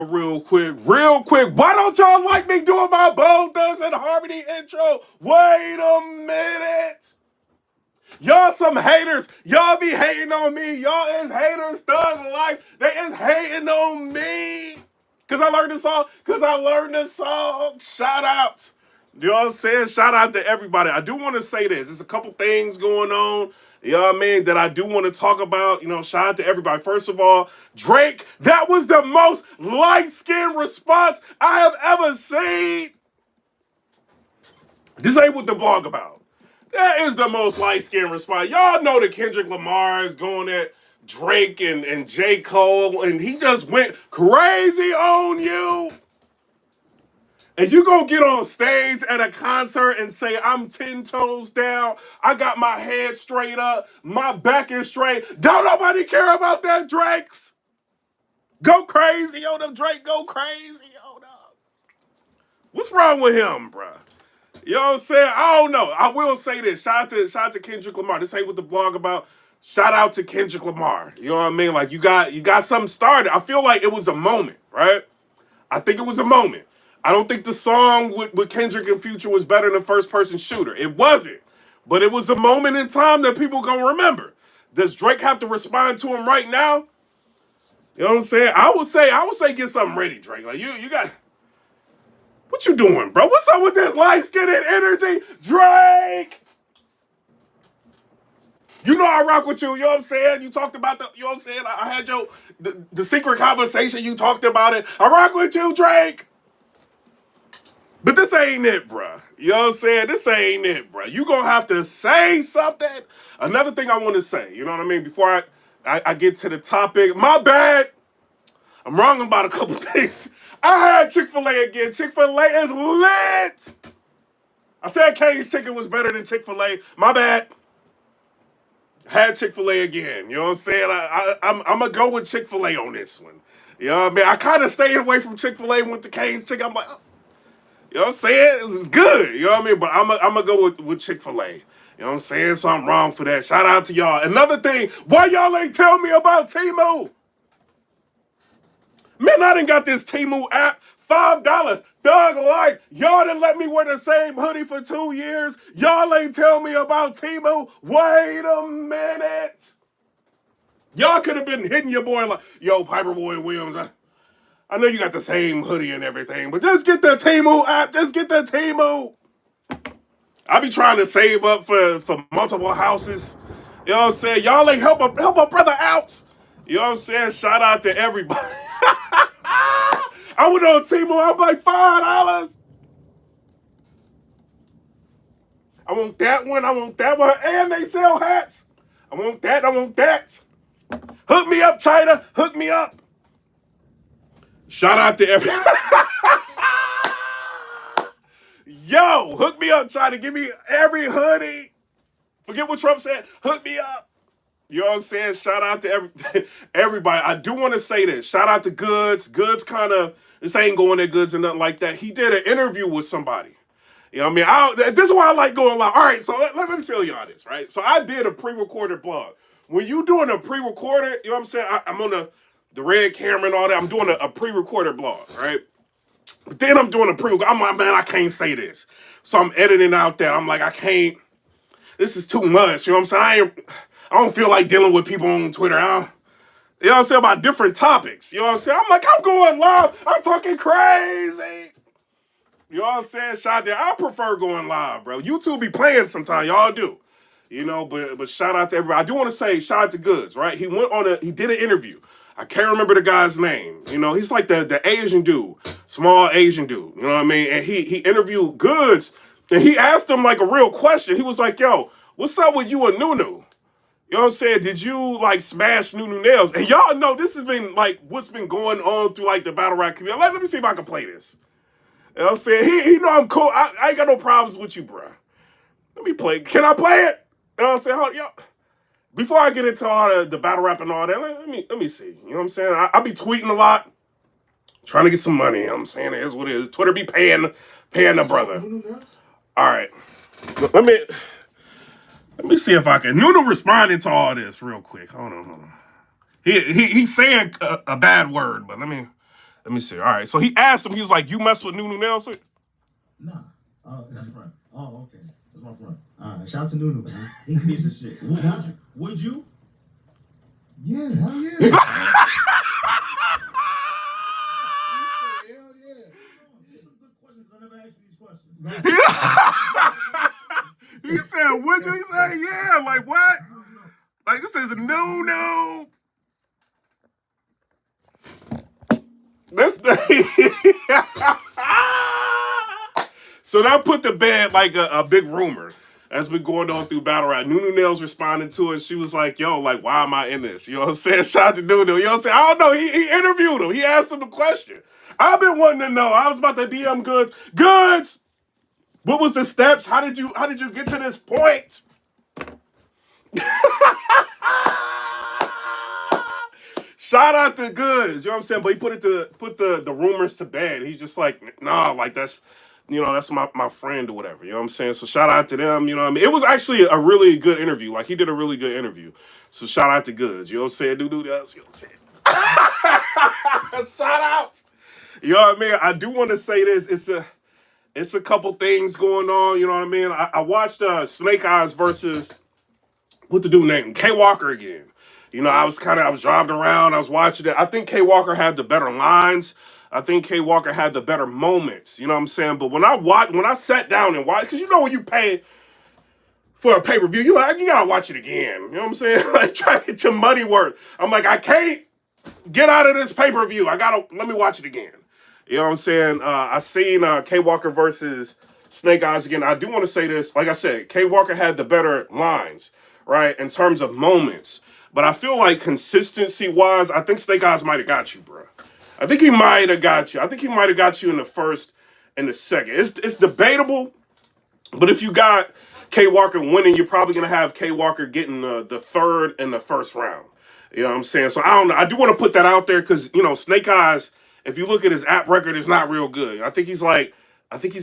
Real quick. Why don't y'all like me doing my Bone Thugs and Harmony intro? Wait a minute. Y'all some haters. Y'all be hating on me. Y'all is haters, thug life. They is hating on me. Cause I learned this song. Shout outs. You know what I'm saying? Shout out to everybody. I do want to say this. There's a couple things going on. You know what I mean? That I do want to talk about. You know, shout out to everybody. First of all, Drake, that was the most light-skinned response I have ever seen. This ain't what the blog about. That is the most light-skinned response. Y'all know that Kendrick Lamar is going at Drake and J. Cole, and he just went crazy on you. And you gonna get on stage at a concert and say, I'm 10 toes down, I got my head straight up, my back is straight. Don't nobody care about that, Drakes. Go crazy on them, Drake, go crazy on them. What's wrong with him, bruh? You know what I'm saying? I don't know. I will say this. Shout out to Kendrick Lamar. This ain't what the blog about. Shout out to Kendrick Lamar. You know what I mean? Like you got something started. I feel like it was a moment, right? I think it was a moment. I don't think the song with Kendrick and Future was better than First Person Shooter. It wasn't. But it was a moment in time that people gonna remember. Does Drake have to respond to him right now? You know what I'm saying? I would say get something ready, Drake. Like you got. What you doing, bro? What's up with this light-skinned energy? Drake! You know I rock with you, you know what I'm saying? You talked about you know what I'm saying? I had the secret conversation, you talked about it. I rock with you, Drake! But this ain't it, bruh. You know what I'm saying? This ain't it, bruh. You gonna have to say something. Another thing I want to say, you know what I mean? Before I get to the topic, my bad. I'm wrong about a couple things. I had Chick-fil-A again. Chick-fil-A is lit. I said Cane's Chicken was better than Chick-fil-A. My bad. Had Chick-fil-A again. You know what I'm saying? I'm going to go with Chick-fil-A on this one. You know what I mean? I kind of stayed away from Chick-fil-A and went to Cane's Chicken. I'm like, oh. You know what I'm saying? It's good. You know what I mean? But I'm going to go with Chick-fil-A. You know what I'm saying? So I'm wrong for that. Shout out to y'all. Another thing, why y'all ain't tell me about Temu? Man, I done got this Temu app, $5. Thug life. Y'all done let me wear the same hoodie for 2 years. Y'all ain't tell me about Temu. Wait a minute. Y'all could have been hitting your boy like, yo, PIPERBOY Williams, I know you got the same hoodie and everything, but just get the Temu app. Just get the Temu. I be trying to save up for multiple houses. You know what I'm saying? Y'all ain't help a brother out. You know what I'm saying? Shout out to everybody. I went on Temu, I'm like $5. I want that one, and they sell hats. I want that. Hook me up, China, hook me up. Shout out to everybody. Yo, hook me up, China, give me every hoodie. Forget what Trump said, hook me up. You know what I'm saying? Shout out to everybody. I do want to say this. Shout out to Goods. Goods kind of, this ain't going at Goods or nothing like that. He did an interview with somebody. You know what I mean? This is why I like going live. All right, so let me tell y'all this, right? So I did a pre-recorded blog. When you doing a pre-recorded, you know what I'm saying? I'm on the red camera and all that. I'm doing a pre-recorded blog, right? But then I'm doing a pre-recorded. I'm like, man, I can't say this. So I'm editing out that. I'm like, I can't. This is too much. You know what I'm saying? I don't feel like dealing with people on Twitter. You know what I'm saying? About different topics. You know what I'm saying? I'm like, I'm going live. I'm talking crazy. You know what I'm saying? Shout out. I prefer going live, bro. YouTube be playing sometimes. Y'all do. You know, but shout out to everybody. I do want to say shout out to Goods, right? He did an interview. I can't remember the guy's name. You know, he's like the Asian dude. Small Asian dude. You know what I mean? And he interviewed Goods. And he asked him like a real question. He was like, yo, what's up with you and Nunu? You know what I'm saying? Did you like smash Nunu nails? And y'all know this has been like what's been going on through like the battle rap community. Let me see if I can play this. You know what I'm saying? He know I'm cool. I ain't got no problems with you, bro. Let me play. Can I play it? You know what I'm saying? Yo, before I get into all the battle rap and all that, let me see. You know what I'm saying? I be tweeting a lot, trying to get some money. You know what I'm saying? It is what it is. Twitter be paying the brother. All right. Let me see if I can. Nunu responded to all this real quick. Hold on. He's saying a bad word, but let me Let me see. All right. So he asked him, he was like, you mess with Nunu Nelson? Nah. That's front. Oh, okay. That's my front. Shout out to Nunu, man. He piece of shit. Would you? Yeah, hell yeah. He said, would you? He said, yeah. Like, what? Like, this is no. This thing. So that put to bed like a big rumor that's been going on through Battle Rap. Nunu Nails responded to it. She was like, yo, like, why am I in this? You know what I'm saying? Shout out to Nunu. You know what I'm saying? I don't know. He interviewed him. He asked him the question. I've been wanting to know. I was about to DM Goods. Goods! What was the steps? How did you get to this point? Shout out to Goods. You know what I'm saying? But he put the rumors to bed. He's just like, nah, like that's my friend or whatever. You know what I'm saying? So shout out to them. You know what I mean? It was actually a really good interview. Like he did a really good interview. So shout out to Goods. You know what I'm saying? Do that. You know what I'm saying? Shout out. You know what I mean? I do want to say this. It's a couple things going on. You know what I mean? I watched Snake Eyes versus what the dude named K Walker again. You know, I was driving around, I was watching it. I think K Walker had the better lines. I think K Walker had the better moments. You know what I'm saying? But when I sat down and watched, because you know when you pay for a pay-per-view, you gotta watch it again. You know what I'm saying? Like try to get your money worth. I'm like, I can't get out of this pay-per-view. Let me watch it again. You know what I'm saying? I seen K Walker versus Snake Eyes again. I do want to say this. Like I said, K Walker had the better lines, right? In terms of moments. But I feel like consistency-wise, I think Snake Eyes might have got you, bro. I think he might have got you. I think he might have got you in the first and the second. It's debatable, but if you got K Walker winning, you're probably going to have K Walker getting the third and the first round. You know what I'm saying? So I don't know. I do want to put that out there because, you know, Snake Eyes, if you look at his app record, it's not real good. I think he's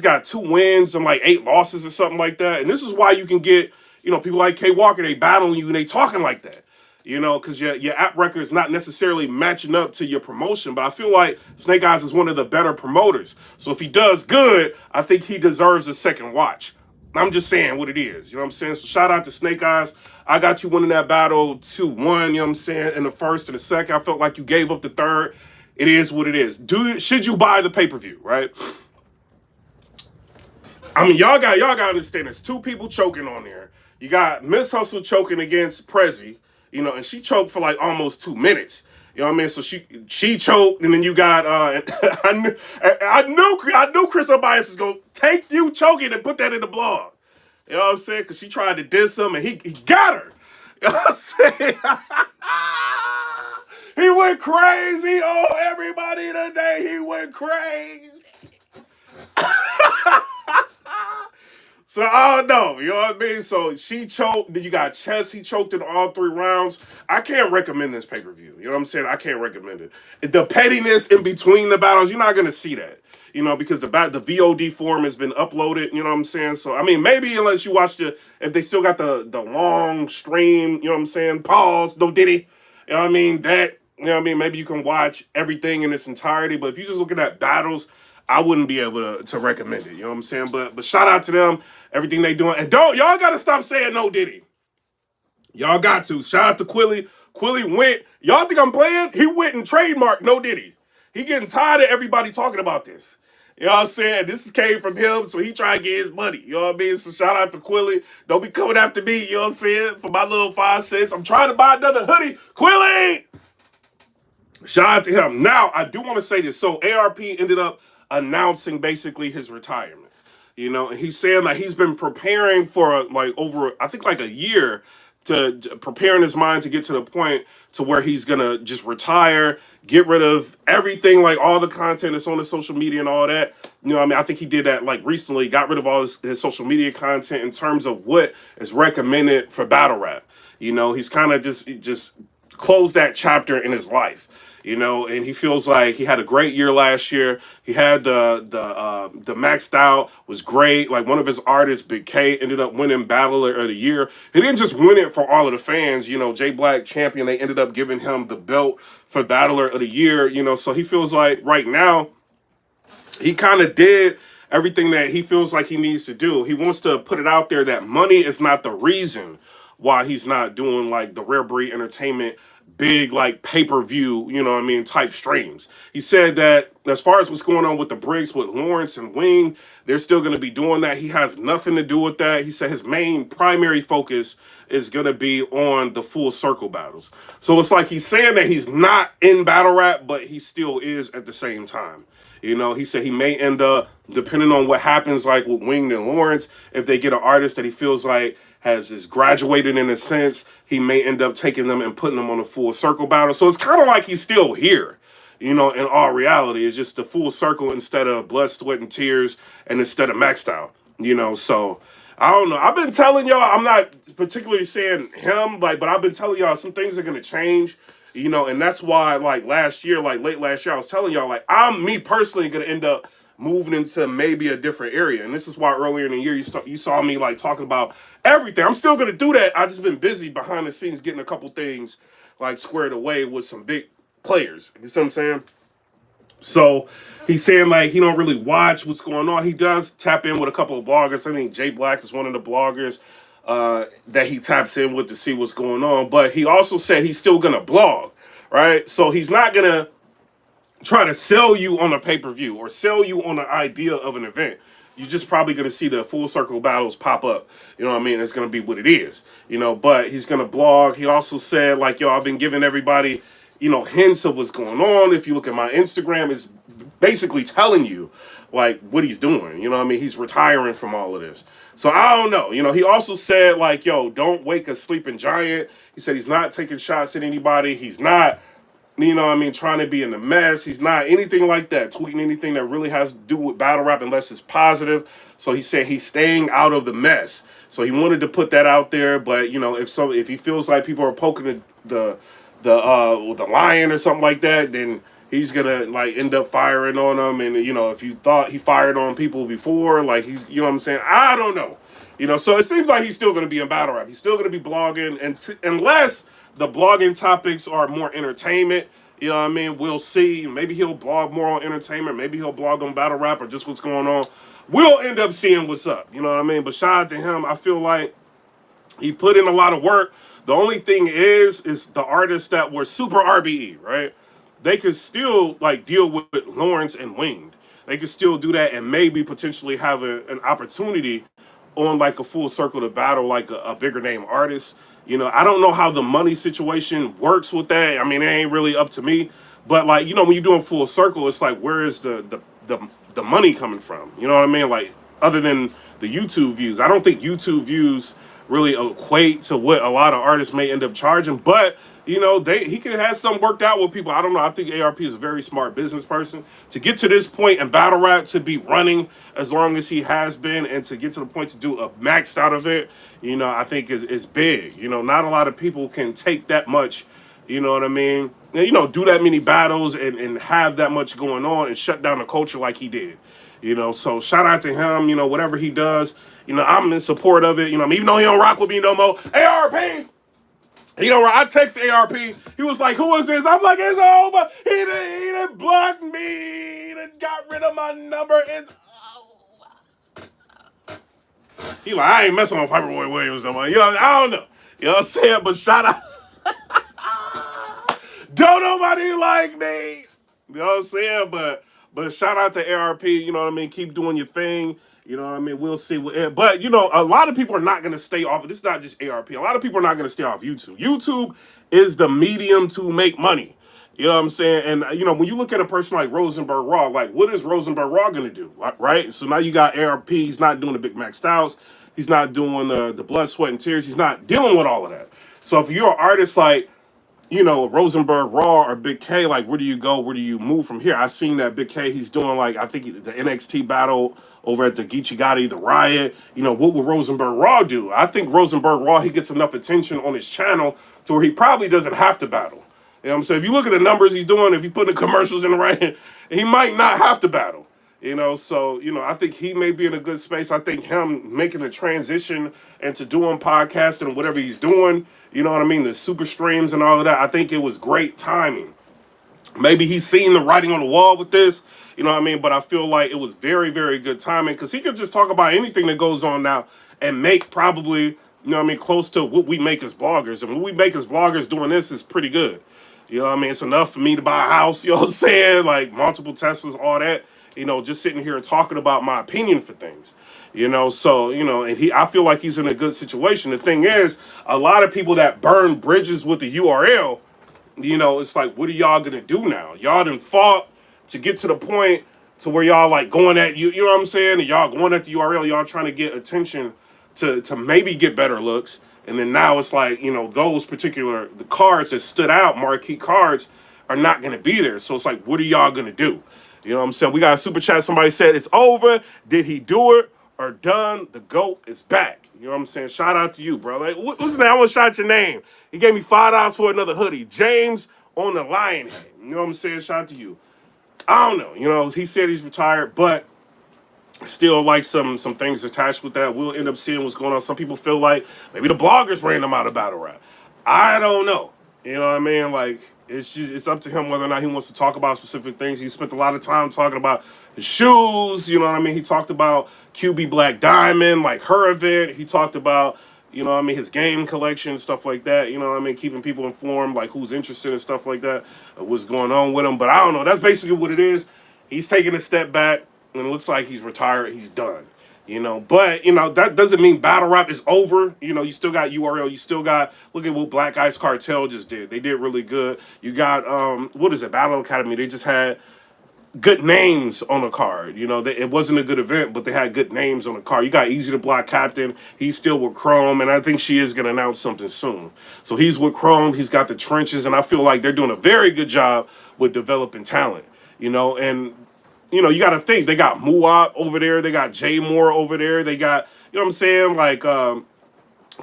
got 2 wins and like 8 losses or something like that. And this is why you can get, you know, people like K Walker, they battling you and they talking like that. You know, because your app record is not necessarily matching up to your promotion. But I feel like Snake Eyes is one of the better promoters. So if he does good, I think he deserves a second watch. I'm just saying what it is. You know what I'm saying? So shout out to Snake Eyes. I got you winning that battle 2-1, you know what I'm saying? In the first and the second, I felt like you gave up the third. It is what it is. Should you buy the pay-per-view, right? I mean, y'all got to understand there's 2 people choking on there. You got Miss Hustle choking against Prezi. You know, and she choked for like almost 2 minutes. You know what I mean? So she choked, and then you got I knew Chris Tobias is gonna take you choking and put that in the blog. You know what I'm saying? Because she tried to diss him, and he got her. You know what I'm saying? He went crazy on everybody today. He went crazy. So I don't know, you know what I mean? So she choked, then you got Chess, he choked in all 3 rounds. I can't recommend this pay-per-view, you know what I'm saying? I can't recommend it. The pettiness in between the battles, you're not going to see that, you know, because the VOD form has been uploaded, you know what I'm saying? So, I mean, maybe unless you watch if they still got the long stream, you know what I'm saying? Pause, no diddy, you know what I mean? You know what I mean? Maybe you can watch everything in its entirety, but if you just looking at battles, I wouldn't be able to recommend it, you know what I'm saying? But shout out to them. Everything they doing. And y'all got to stop saying no Diddy. Y'all got to. Shout out to Quilly. Quilly went. Y'all think I'm playing? He went and trademarked no Diddy. He getting tired of everybody talking about this. You know what I'm saying? This came from him, so he trying to get his money. You know what I mean? So shout out to Quilly. Don't be coming after me, you know what I'm saying? For my little 5 cents. I'm trying to buy another hoodie. Quilly! Shout out to him. Now, I do want to say this. So ARP ended up announcing basically his retirement. You know, and he's saying that he's been preparing for like over, I think like a year to preparing his mind to get to the point to where he's going to just retire, get rid of everything, like all the content that's on his social media and all that. You know what I mean? I think he did that like recently, got rid of all his social media content in terms of what is recommended for battle rap. You know, he's kind of just closed that chapter in his life. and he feels like he had a great year last year. He had the maxed out was great. Like one of his artists, Big K, ended up winning Battler of the Year. He didn't just win it for all of the fans. J Black champion. They ended up giving him the belt for Battler of the Year. So he feels like right now he kind of did everything that he feels like he needs to do. He wants to put it out there that money is not the reason why he's not doing like the Rare Breed Entertainment big like pay-per-view, type streams. He said that as far as what's going on with the Briggs with Lawrence and Wing, they're still going to be doing that. He has nothing to do with that. He said his main primary focus is going to be on the Full Circle battles. So it's like he's saying that he's not in battle rap, but he still is at the same time. He said he may end up, depending on what happens, like with Winged and Lawrence, if they get an artist that he feels like is graduated in a sense, he may end up taking them and putting them on a Full Circle battle. So it's kind of like he's still here, in all reality. It's just the Full Circle instead of Blood, Sweat, and Tears, and instead of Maxed Out, So I don't know. I've been telling y'all, I'm not particularly saying him, but I've been telling y'all some things are going to change. And that's why, like last year, like late last year, I was telling y'all, like I'm me personally gonna end up moving into maybe a different area, and this is why earlier in the year you saw me like talking about everything. I'm still gonna do that. I just been busy behind the scenes getting a couple things like squared away with some big players. You see what I'm saying? So he's saying like he don't really watch what's going on. He does tap in with a couple of bloggers. I think Jay Black is one of the bloggers that he taps in with to see what's going on. But he also said he's still gonna blog, right? So he's not gonna try to sell you on a pay-per-view or sell you on the idea of an event. You're just probably gonna see the Full Circle battles pop up. It's gonna be what it is. But he's gonna blog. He also said like, I've been giving everybody hints of what's going on. If you look at my Instagram, it's basically telling you like what he's doing. He's retiring from all of this. So I don't know. He also said like, don't wake a sleeping giant. He said he's not taking shots at anybody. He's not, trying to be in the mess. He's not anything like that, tweeting anything that really has to do with battle rap unless it's positive. So he said he's staying out of the mess. So he wanted to put that out there. But, if he feels like people are poking the lion or something like that, then he's gonna like end up firing on them. And if you thought he fired on people before, like he's, what I'm saying, I don't know. So it seems like he's still gonna be in battle rap. He's still gonna be blogging, and unless the blogging topics are more entertainment, we'll see. Maybe he'll blog more on entertainment. Maybe he'll blog on battle rap or just what's going on. We'll end up seeing what's up. But shout out to him. I feel like he put in a lot of work. The only thing is the artists that were super RBE, right? They could still like deal with Lawrence and Winged. They could still do that and maybe potentially have an opportunity on like a Full Circle to battle like a bigger name artist. I don't know how the money situation works with that. It ain't really up to me. But like, when you're doing Full Circle, it's like where is the money coming from? You know what I mean? Like other than the YouTube views. I don't think YouTube views really equate to what a lot of artists may end up charging, but he could have something worked out with people. I don't know. I think ARP is a very smart business person to get to this point in battle rap, to be running as long as he has been, and to get to the point to do a maxed out event. I think is big. Not a lot of people can take that much. You know what I mean? And, do that many battles and have that much going on and shut down the culture like he did. So shout out to him. Whatever he does. I'm in support of it. Even though he don't rock with me no more. ARP! I text ARP. He was like, who is this? I'm like, it's over. He done blocked me. He done got rid of my number. It's over. He like, I ain't messing with PIPERBOY Williams no more. I don't know. You know what I'm saying? But shout out. Don't nobody like me. You know what I'm saying? But shout out to ARP. Keep doing your thing. We'll see. But, a lot of people are not going to stay off. This is not just ARP. A lot of people are not going to stay off YouTube. YouTube is the medium to make money. You know what I'm saying? And, when you look at a person like Rosenberg Raw, like, what is Rosenberg Raw going to do? Right? So now you got ARP. He's not doing the big maxed outs. He's not doing the blood, sweat, and tears. He's not dealing with all of that. So if you're an artist like, Rosenberg Raw or Big K, like, where do you go? Where do you move from here? I seen that Big K, he's doing, like, I think the NXT battle over at the Geechee Gotti, the Riot. What would Rosenberg Raw do? I think Rosenberg Raw, he gets enough attention on his channel to where he probably doesn't have to battle. You know what I'm saying? If you look at the numbers he's doing, if you put the commercials in the right, he might not have to battle. You know, so, you know, I think he may be in a good space. I think him making the transition into doing podcasting and whatever he's doing, you know what I mean, the super streams and all of that, I think it was great timing. Maybe he's seen the writing on the wall with this, you know what I mean? But I feel like it was very, very good timing because he could just talk about anything that goes on now and make probably, you know what I mean, close to what we make as bloggers. And what we make as bloggers doing this is pretty good. You know what I mean? It's enough for me to buy a house, you know what I'm saying? Like multiple Teslas, all that, you know, just sitting here and talking about my opinion for things. You know, so, you know, and I feel like he's in a good situation. The thing is, a lot of people that burn bridges with the URL, you know, it's like, what are y'all gonna do now? Y'all done fought to get to the point to where y'all like going at you know what I'm saying? And y'all going at the URL, y'all trying to get attention to maybe get better looks. And then now it's like, you know, those particular the cards that stood out, marquee cards, are not gonna be there. So it's like, what are y'all gonna do? You know what I'm saying? We got a super chat. Somebody said it's over. Did he do it or done? The GOAT is back. You know what I'm saying? Shout out to you, bro. Like, what's the name? I want to shout your name. He gave me $5 for another hoodie. James on the Lion Head. You know what I'm saying? Shout out to you. I don't know. You know, he said he's retired, but still like some things attached with that. We'll end up seeing what's going on. Some people feel like maybe the bloggers ran him out of battle rap. I don't know. You know what I mean? Like, it's up to him whether or not he wants to talk about specific things. He spent a lot of time talking about his shoes. You know what I mean? He talked about QB Black Diamond, like her event. He talked about, you know what I mean, his game collection, stuff like that. You know what I mean? Keeping people informed, like who's interested in stuff like that, what's going on with him. But I don't know. That's basically what it is. He's taking a step back, and it looks like he's retired. He's done. You know, but, you know, that doesn't mean battle rap is over. You know, you still got URL. You still got, look at what Black Ice Cartel just did. They did really good. You got, what is it, Battle Academy. They just had good names on the card. You know, it wasn't a good event, but they had good names on the card. You got Easy to Block Captain. He's still with Chrome, and I think she is going to announce something soon. So he's with Chrome. He's got the trenches, and I feel like they're doing a very good job with developing talent. You know, and you know, you got to think, they got Muwap over there. They got Jay Moore over there. They got, you know what I'm saying, like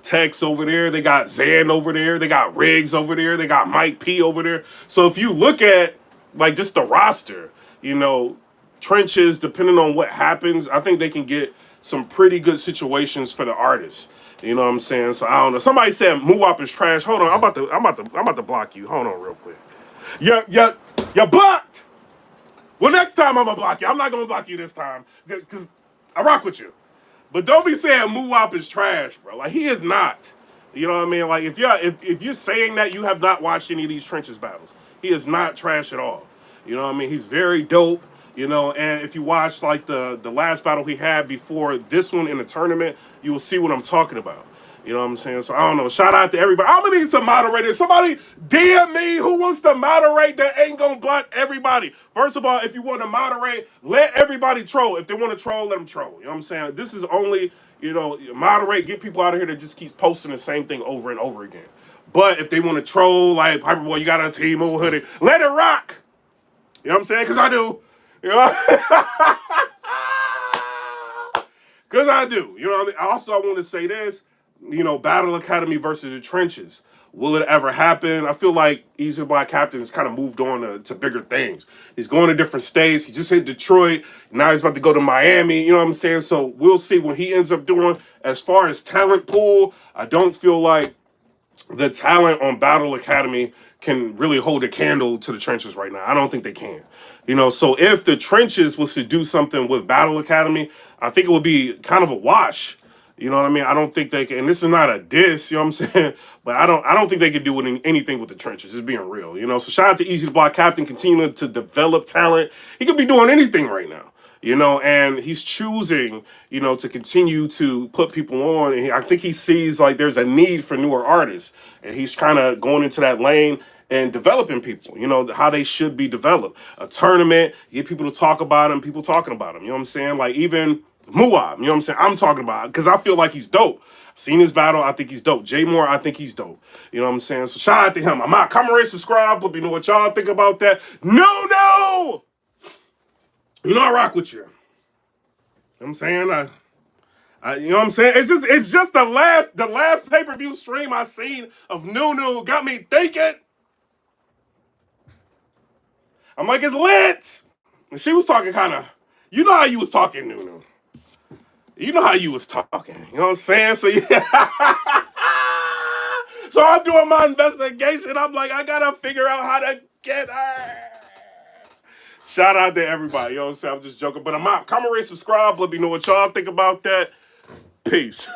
Tex over there. They got Zan over there. They got Riggs over there. They got Mike P over there. So if you look at, like, just the roster, you know, trenches, depending on what happens, I think they can get some pretty good situations for the artists. You know what I'm saying? So I don't know. Somebody said Muwap is trash. Hold on. I'm about to block you. Hold on real quick. You're blocked. Well, next time I'm going to block you. I'm not going to block you this time because I rock with you. But don't be saying Muwap is trash, bro. Like, he is not. You know what I mean? Like, if you're saying that, you have not watched any of these trenches battles. He is not trash at all. You know what I mean? He's very dope. You know, and if you watch, like, the last battle he had before this one in the tournament, you will see what I'm talking about. You know what I'm saying? So, I don't know. Shout out to everybody. I'm going to need some moderators. Somebody DM me who wants to moderate that ain't going to block everybody. First of all, if you want to moderate, let everybody troll. If they want to troll, let them troll. You know what I'm saying? This is only, you know, moderate, get people out of here that just keeps posting the same thing over and over again. But if they want to troll, like, PIPERBOY, you got a T-Move hoodie, let it rock. You know what I'm saying? Because I do. You know? Because I do. You know what I mean? Also, I want to say this. You know, Battle Academy versus the trenches. Will it ever happen? I feel like Easy Black Captain's kind of moved on to bigger things. He's going to different states. He just hit Detroit. Now he's about to go to Miami. You know what I'm saying? So we'll see what he ends up doing. As far as talent pool, I don't feel like the talent on Battle Academy can really hold a candle to the trenches right now. I don't think they can. You know, so if the trenches was to do something with Battle Academy, I think it would be kind of a wash. You know what I mean? I don't think they can, and this is not a diss, you know what I'm saying? But I don't think they could do anything with the trenches, just being real, you know? So shout out to Easy to Block Captain, continuing to develop talent. He could be doing anything right now, you know? And he's choosing, you know, to continue to put people on. And I think he sees, like, there's a need for newer artists. And he's kind of going into that lane and developing people, you know, how they should be developed. A tournament, get people to talk about him, people talking about him, you know what I'm saying? Like, even Muwab, you know what I'm saying? I'm talking about because I feel like he's dope. Seen his battle, I think he's dope. Jay Moore, I think he's dope. You know what I'm saying? So shout out to him. I'm out. Comment, rate, subscribe. Let me know what y'all think about that. No! You know I rock with you. You know what I'm saying? You know what I'm saying? It's just the last pay-per-view stream I seen of Nunu got me thinking. I'm like, it's lit. And she was talking kind of, you know how you was talking, Nunu. You know how you was talking. You know what I'm saying? So, yeah. So I'm doing my investigation. I'm like, I got to figure out how to get her. Shout out to everybody. You know what I'm saying? I'm just joking. But I'm out. Comment, rate, subscribe. Let me know what y'all think about that. Peace.